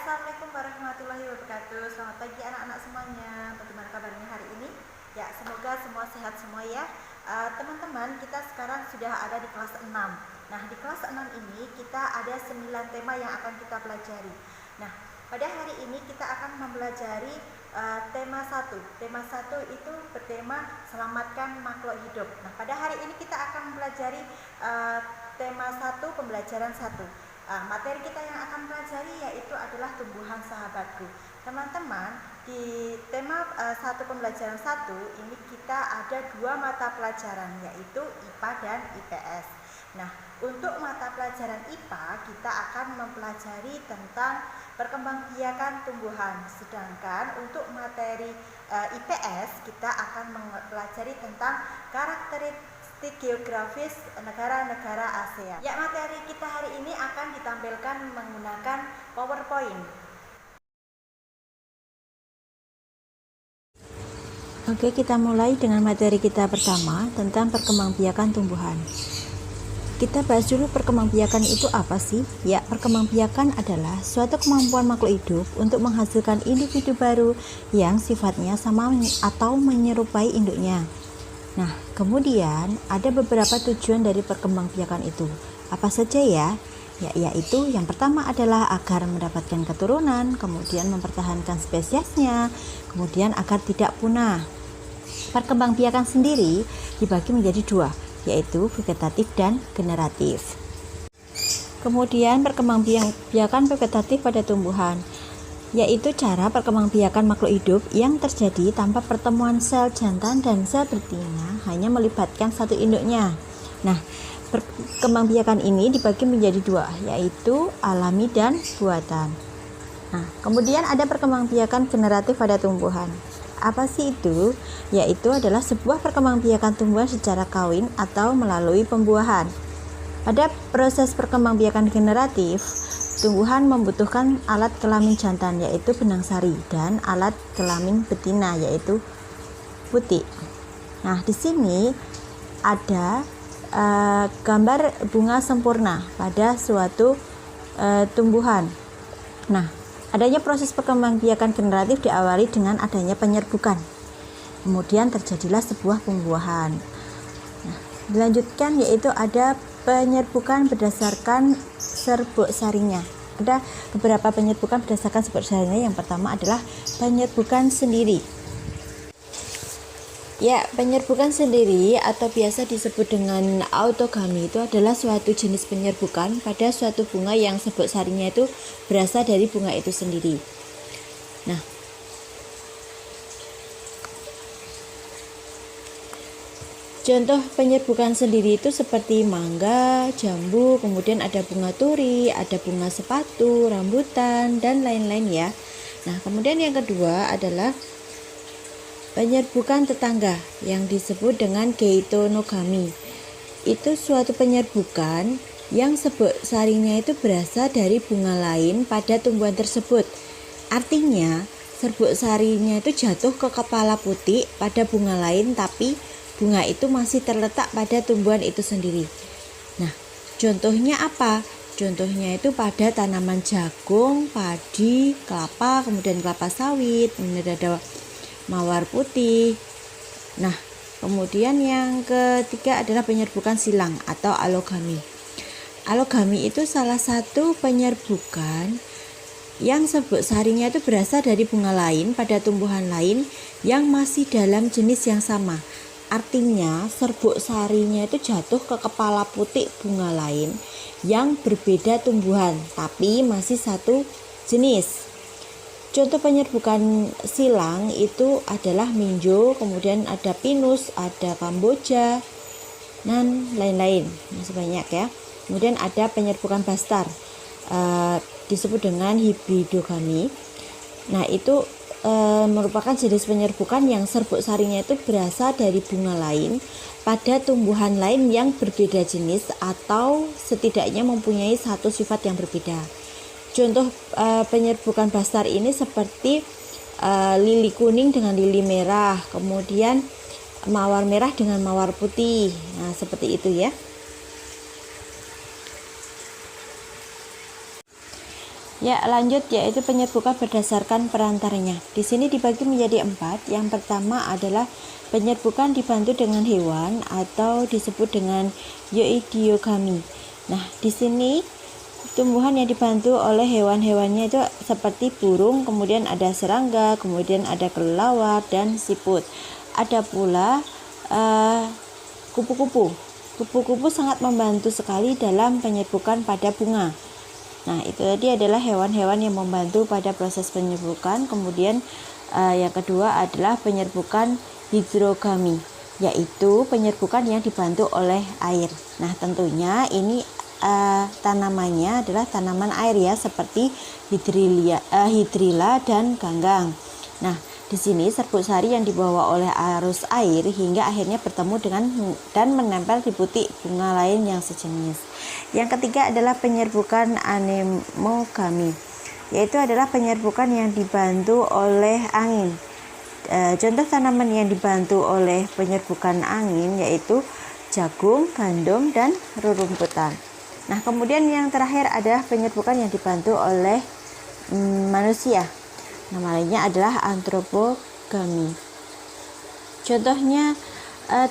Assalamualaikum warahmatullahi wabarakatuh. Selamat pagi anak-anak semuanya. Bagaimana kabarnya hari ini? Ya, semoga semua sehat semua ya. Teman-teman, kita sekarang sudah ada di kelas 6. Nah, di kelas 6 ini kita ada 9 tema yang akan kita pelajari. Nah, pada hari ini kita akan mempelajari tema 1. Tema 1 itu bertema selamatkan makhluk hidup. Nah, pada hari ini kita akan mempelajari tema 1, pembelajaran 1. Materi kita yang akan pelajari yaitu adalah tumbuhan sahabatku. Teman-teman, di tema 1 pembelajaran 1 ini kita ada 2 mata pelajaran, yaitu IPA dan IPS. Nah, untuk mata pelajaran IPA kita akan mempelajari tentang perkembangbiakan tumbuhan, sedangkan untuk materi IPS kita akan mempelajari tentang karakteristik geografis negara-negara ASEAN. Ya, materi kita hari ini akan ditampilkan menggunakan PowerPoint. Oke, kita mulai dengan materi kita pertama tentang perkembangbiakan tumbuhan. Kita bahas dulu perkembangbiakan itu apa sih? Ya, perkembangbiakan adalah suatu kemampuan makhluk hidup untuk menghasilkan individu baru yang sifatnya sama atau menyerupai induknya. Nah, kemudian ada beberapa tujuan dari perkembangbiakan itu. Apa saja ya? Yaitu yang pertama adalah agar mendapatkan keturunan, kemudian mempertahankan spesiesnya, kemudian agar tidak punah. Perkembangbiakan sendiri dibagi menjadi 2, yaitu vegetatif dan generatif. Kemudian perkembangbiakan vegetatif pada tumbuhan, yaitu cara perkembangbiakan makhluk hidup yang terjadi tanpa pertemuan sel jantan dan sel betina, hanya melibatkan satu induknya. Nah, perkembangbiakan ini dibagi menjadi 2, yaitu alami dan buatan. Nah, kemudian ada perkembangbiakan generatif pada tumbuhan. Apa sih itu? Yaitu adalah sebuah perkembangbiakan tumbuhan secara kawin atau melalui pembuahan. Pada proses perkembangbiakan generatif, tumbuhan membutuhkan alat kelamin jantan yaitu benang sari dan alat kelamin betina yaitu putik. Nah, di sini ada gambar bunga sempurna pada suatu tumbuhan. Nah, adanya proses perkembangbiakan generatif diawali dengan adanya penyerbukan. Kemudian terjadilah sebuah pembuahan. Nah, dilanjutkan yaitu ada penyerbukan berdasarkan serbuk sarinya. Ada beberapa penyerbukan berdasarkan serbuk sarinya. Yang pertama adalah penyerbukan sendiri. Ya, penyerbukan sendiri atau biasa disebut dengan autogami itu adalah suatu jenis penyerbukan pada suatu bunga yang serbuk sarinya itu berasal dari bunga itu sendiri. Nah, contoh penyerbukan sendiri itu seperti mangga, jambu, kemudian ada bunga turi, ada bunga sepatu, rambutan, dan lain-lain ya. Nah, kemudian yang kedua adalah penyerbukan tetangga yang disebut dengan geitonogami. Itu suatu penyerbukan yang serbuk sarinya itu berasal dari bunga lain pada tumbuhan tersebut. Artinya, serbuk sarinya itu jatuh ke kepala putik pada bunga lain, tapi bunga itu masih terletak pada tumbuhan itu sendiri. Nah, contohnya apa? Contohnya itu pada tanaman jagung, padi, kelapa, kemudian kelapa sawit, kemudian ada mawar putih. Nah, kemudian yang ketiga adalah penyerbukan silang atau alogami. Alogami itu salah satu penyerbukan yang serbuk sarinya itu berasal dari bunga lain pada tumbuhan lain yang masih dalam jenis yang sama. Artinya serbuk sarinya itu jatuh ke kepala putik bunga lain yang berbeda tumbuhan tapi masih satu jenis. Contoh penyerbukan silang itu adalah minjo, kemudian ada pinus, ada kamboja, dan lain-lain. Masih banyak ya. Kemudian ada penyerbukan bastar, disebut dengan hibridogami. Nah, itu merupakan jenis penyerbukan yang serbuk sarinya itu berasal dari bunga lain pada tumbuhan lain yang berbeda jenis atau setidaknya mempunyai satu sifat yang berbeda. Contoh penyerbukan bastar ini seperti lili kuning dengan lili merah, kemudian mawar merah dengan mawar putih. Nah, seperti itu ya. Ya, lanjut yaitu penyerbukan berdasarkan perantaranya. Di sini dibagi menjadi 4. Yang pertama adalah penyerbukan dibantu dengan hewan atau disebut dengan yoidiogami. Nah, di sini tumbuhan yang dibantu oleh hewan-hewannya itu seperti burung, kemudian ada serangga, kemudian ada kelelawar dan siput. Ada pula kupu-kupu. Kupu-kupu sangat membantu sekali dalam penyerbukan pada bunga. Nah, itu tadi adalah hewan-hewan yang membantu pada proses penyerbukan. Kemudian yang kedua adalah penyerbukan hidrogami, yaitu penyerbukan yang dibantu oleh air. Nah, tentunya ini tanamannya adalah tanaman air ya, seperti hidrilla dan ganggang. Nah, di sini serbuk sari yang dibawa oleh arus air hingga akhirnya bertemu dengan dan menempel di butik bunga lain yang sejenis. Yang ketiga adalah penyerbukan anemogami, yaitu adalah penyerbukan yang dibantu oleh angin. Contoh tanaman yang dibantu oleh penyerbukan angin yaitu jagung, gandum, dan rerumputan. Nah, kemudian yang terakhir adalah penyerbukan yang dibantu oleh manusia. Nama lainnya adalah antropogami. Contohnya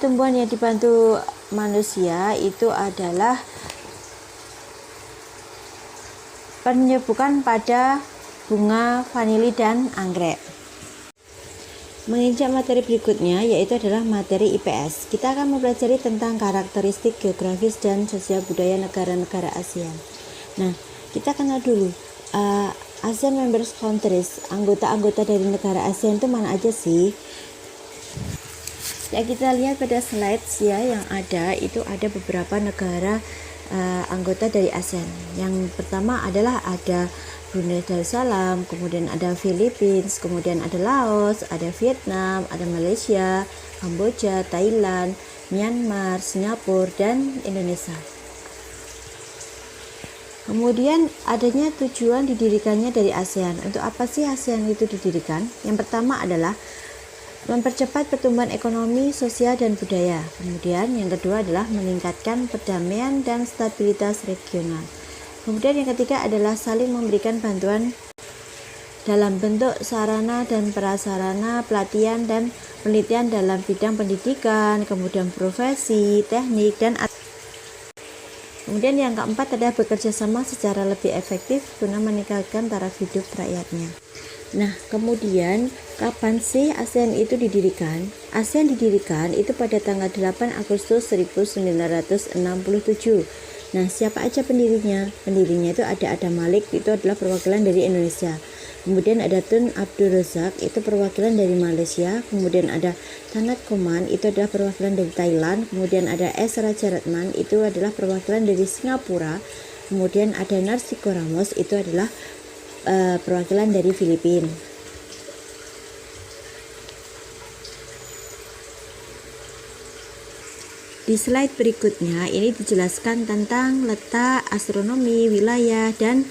tumbuhan yang dibantu manusia itu adalah penyerbukan pada bunga vanili dan anggrek. Menginjak materi berikutnya yaitu adalah materi IPS. Kita akan mempelajari tentang karakteristik geografis dan sosial budaya negara-negara ASEAN. Nah, kita kenal dulu ASEAN Members Countries, anggota-anggota dari negara ASEAN itu mana aja sih? Ya, kita lihat pada slides ya yang ada, itu ada beberapa negara anggota dari ASEAN. Yang pertama adalah ada Brunei Darussalam, kemudian ada Filipina, kemudian ada Laos, ada Vietnam, ada Malaysia, Kamboja, Thailand, Myanmar, Singapura, dan Indonesia. Kemudian adanya tujuan didirikannya dari ASEAN. Untuk apa sih ASEAN itu didirikan? Yang pertama adalah mempercepat pertumbuhan ekonomi, sosial, dan budaya. Kemudian yang kedua adalah meningkatkan perdamaian dan stabilitas regional. Kemudian yang ketiga adalah saling memberikan bantuan dalam bentuk sarana dan prasarana, pelatihan dan penelitian dalam bidang pendidikan, kemudian profesi, teknik, dan kemudian yang keempat adalah bekerja sama secara lebih efektif guna meningkatkan taraf hidup rakyatnya. Nah, kemudian kapan sih ASEAN itu didirikan? ASEAN didirikan itu pada tanggal 8 Agustus 1967. Nah, siapa aja pendirinya? Pendirinya itu ada Adam Malik, itu adalah perwakilan dari Indonesia. Kemudian ada Tun Abdul Razak, itu perwakilan dari Malaysia. Kemudian ada Tanat Koman, itu adalah perwakilan dari Thailand. Kemudian ada S. Rajaratnam, itu adalah perwakilan dari Singapura. Kemudian ada Narsiko Ramos, itu adalah perwakilan dari Filipina. Di slide berikutnya ini dijelaskan tentang letak, astronomi, wilayah, dan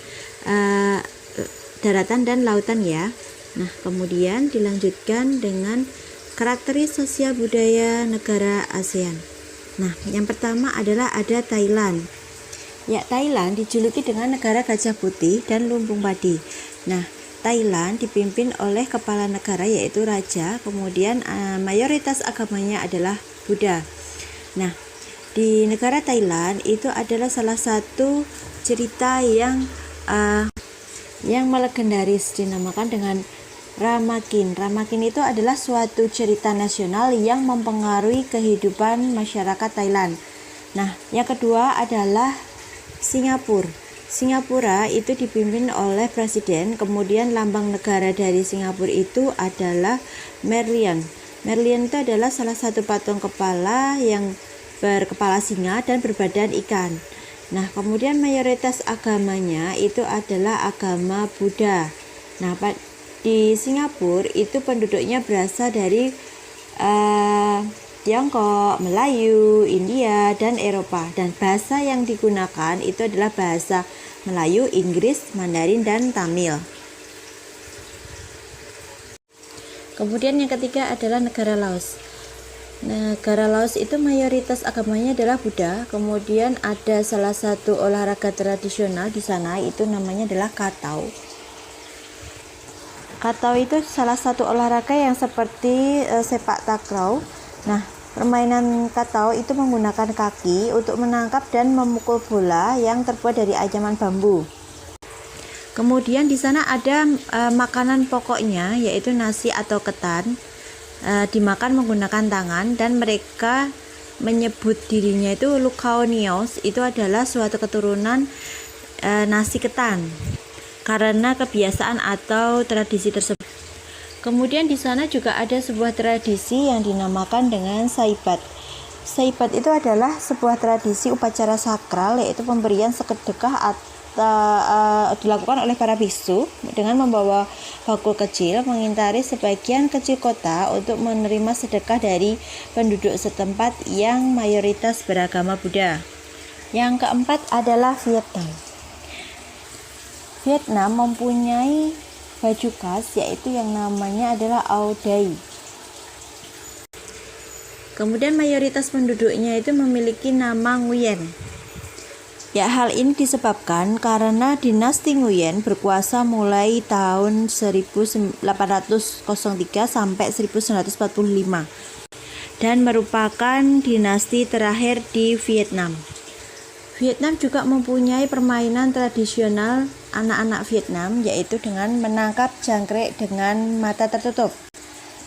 daratan dan lautan ya. Nah, kemudian dilanjutkan dengan karakteristik sosial budaya negara ASEAN. Nah, yang pertama adalah ada Thailand. Ya, Thailand dijuluki dengan negara gajah putih dan lumbung padi. Nah, Thailand dipimpin oleh kepala negara yaitu raja, kemudian mayoritas agamanya adalah Buddha. Nah, di negara Thailand itu adalah salah satu cerita yang melegendaris dinamakan dengan Ramakin. Ramakin itu adalah suatu cerita nasional yang mempengaruhi kehidupan masyarakat Thailand. Nah, yang kedua adalah Singapura. Singapura itu dipimpin oleh presiden, kemudian lambang negara dari Singapura itu adalah Merlion. Merlion itu adalah salah satu patung kepala yang berkepala singa dan berbadan ikan. Nah, kemudian mayoritas agamanya itu adalah agama Buddha. Nah, di Singapura itu penduduknya berasal dari Tiongkok, Melayu, India, dan Eropa. Dan bahasa yang digunakan itu adalah bahasa Melayu, Inggris, Mandarin, dan Tamil. Kemudian yang ketiga adalah negara Laos. Negara Laos itu mayoritas agamanya adalah Buddha. Kemudian ada salah satu olahraga tradisional di sana, itu namanya adalah Katau. Katau itu salah satu olahraga yang seperti sepak takraw. Nah, permainan Katau itu menggunakan kaki untuk menangkap dan memukul bola yang terbuat dari anyaman bambu. Kemudian di sana ada makanan pokoknya, yaitu nasi atau ketan. Dimakan menggunakan tangan, dan mereka menyebut dirinya itu Lukaonios, itu adalah suatu keturunan nasi ketan karena kebiasaan atau tradisi tersebut. Kemudian di sana juga ada sebuah tradisi yang dinamakan dengan Saibat. Saibat itu adalah sebuah tradisi upacara sakral, yaitu pemberian sedekah dilakukan oleh para biksu dengan membawa bakul kecil mengintari sebagian kecil kota untuk menerima sedekah dari penduduk setempat yang mayoritas beragama Buddha. Yang keempat adalah Vietnam. Vietnam mempunyai baju khas, yaitu yang namanya adalah Áo Dày. Kemudian mayoritas penduduknya itu memiliki nama Nguyen. Ya, hal ini disebabkan karena dinasti Nguyen berkuasa mulai tahun 1803 sampai 1945 dan merupakan dinasti terakhir di Vietnam. Vietnam juga mempunyai permainan tradisional anak-anak Vietnam, yaitu dengan menangkap jangkrik dengan mata tertutup.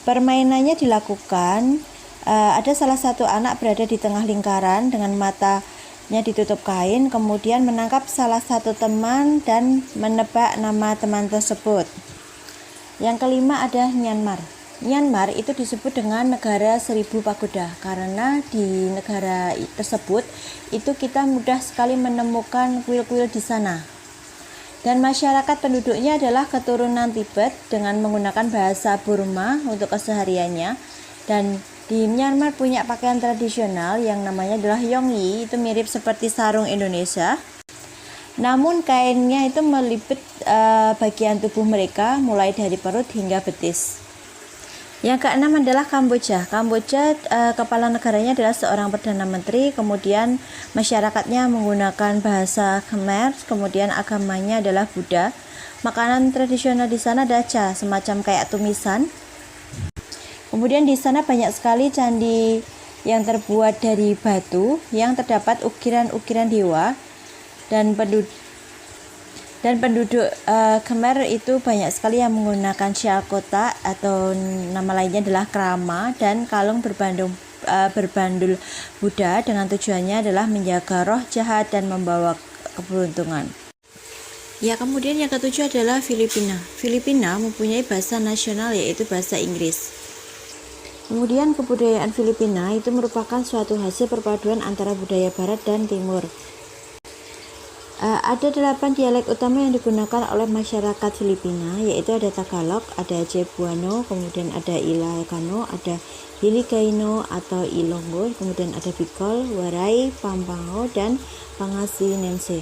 Permainannya dilakukan, ada salah satu anak berada di tengah lingkaran dengan matanya ditutup kain, kemudian menangkap salah satu teman dan menebak nama teman tersebut. Yang kelima ada Myanmar. Myanmar itu disebut dengan negara 1000 pagoda karena di negara tersebut itu kita mudah sekali menemukan kuil-kuil di sana. Dan masyarakat penduduknya adalah keturunan Tibet dengan menggunakan bahasa Burma untuk kesehariannya. Dan di Myanmar punya pakaian tradisional yang namanya adalah Yongyi, itu mirip seperti sarung Indonesia. Namun kainnya itu melipet bagian tubuh mereka mulai dari perut hingga betis. Yang keenam adalah Kamboja. Kamboja kepala negaranya adalah seorang perdana menteri, kemudian masyarakatnya menggunakan bahasa Khmer, kemudian agamanya adalah Buddha. Makanan tradisional di sana adalah cha, semacam kayak tumisan. Kemudian di sana banyak sekali candi yang terbuat dari batu yang terdapat ukiran-ukiran dewa, dan penduduk Khmer itu banyak sekali yang menggunakan syal kotak atau nama lainnya adalah krama dan kalung berbandul Buddha dengan tujuannya adalah menjaga roh jahat dan membawa keberuntungan. Ya, kemudian yang ketujuh adalah Filipina. Filipina mempunyai bahasa nasional, yaitu bahasa Inggris. Kemudian kebudayaan Filipina itu merupakan suatu hasil perpaduan antara budaya barat dan timur. Ada 8 dialek utama yang digunakan oleh masyarakat Filipina, yaitu ada Tagalog, ada Cebuano, kemudian ada Ilocano, ada Hiligayno atau Ilonggo, kemudian ada Bicol, Waray, Pampanga, dan Pangasinense.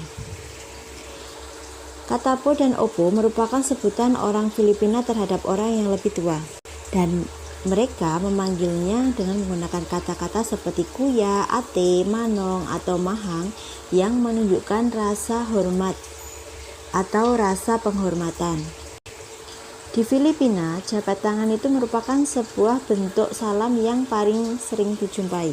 Kata po dan opo merupakan sebutan orang Filipina terhadap orang yang lebih tua, dan mereka memanggilnya dengan menggunakan kata-kata seperti kuya, ate, manong, atau mahang yang menunjukkan rasa hormat atau rasa penghormatan. Di Filipina, jabat tangan itu merupakan sebuah bentuk salam yang paling sering dijumpai.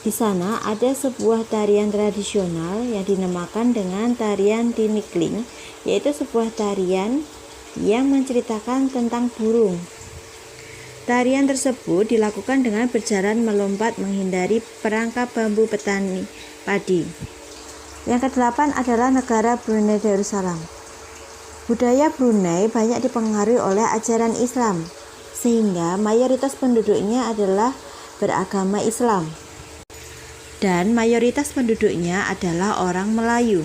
Di sana ada sebuah tarian tradisional yang dinamakan dengan tarian tinikling, yaitu sebuah tarian yang menceritakan tentang burung. Tarian tersebut dilakukan dengan berjalan melompat menghindari perangkap bambu petani padi. Yang kedelapan adalah negara Brunei Darussalam. Budaya Brunei banyak dipengaruhi oleh ajaran Islam, sehingga mayoritas penduduknya adalah beragama Islam. Dan mayoritas penduduknya adalah orang Melayu.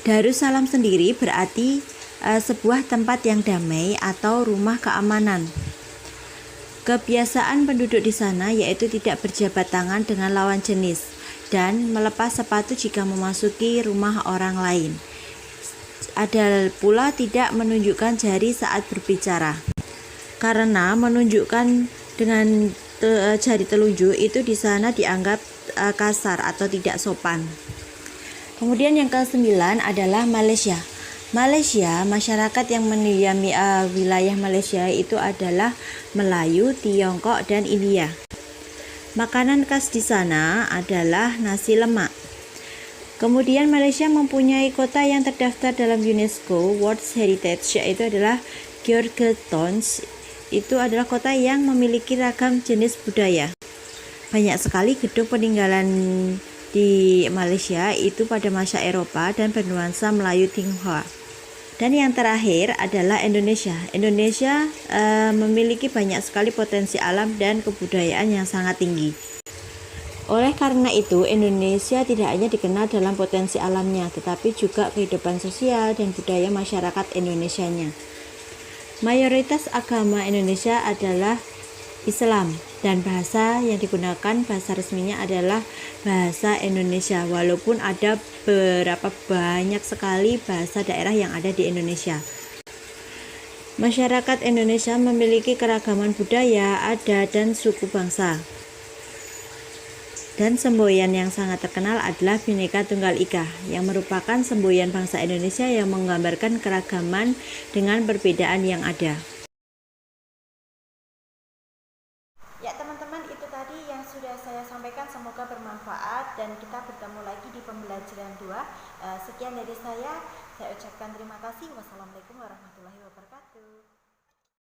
Darussalam sendiri berarti sebuah tempat yang damai atau rumah keamanan. Kebiasaan penduduk di sana yaitu tidak berjabat tangan dengan lawan jenis dan melepas sepatu jika memasuki rumah orang lain. Ada pula tidak menunjukkan jari saat berbicara, karena menunjukkan dengan jari telunjuk itu di sana dianggap kasar atau tidak sopan. Kemudian yang ke-9 adalah Malaysia. Malaysia, masyarakat yang mendiami wilayah Malaysia itu adalah Melayu, Tiongkok, dan India. Makanan khas di sana adalah nasi lemak. Kemudian Malaysia mempunyai kota yang terdaftar dalam UNESCO World Heritage, yaitu adalah Georgetown. Itu adalah kota yang memiliki ragam jenis budaya. Banyak sekali gedung peninggalan di Malaysia itu pada masa Eropa dan bernuansa Melayu Tionghoa. Dan yang terakhir adalah Indonesia. Indonesia memiliki banyak sekali potensi alam dan kebudayaan yang sangat tinggi. Oleh karena itu, Indonesia tidak hanya dikenal dalam potensi alamnya, tetapi juga kehidupan sosial dan budaya masyarakat Indonesianya. Mayoritas agama Indonesia adalah Islam, dan bahasa yang digunakan bahasa resminya adalah bahasa Indonesia, walaupun ada berapa banyak sekali bahasa daerah yang ada di Indonesia. Masyarakat Indonesia memiliki keragaman budaya, adat, dan suku bangsa. Dan semboyan yang sangat terkenal adalah Bhinneka Tunggal Ika, yang merupakan semboyan bangsa Indonesia yang menggambarkan keragaman dengan perbedaan yang ada. Ya teman-teman, itu tadi yang sudah saya sampaikan, semoga bermanfaat dan kita bertemu lagi di pembelajaran 2. Sekian dari saya ucapkan terima kasih. Wassalamualaikum warahmatullahi wabarakatuh.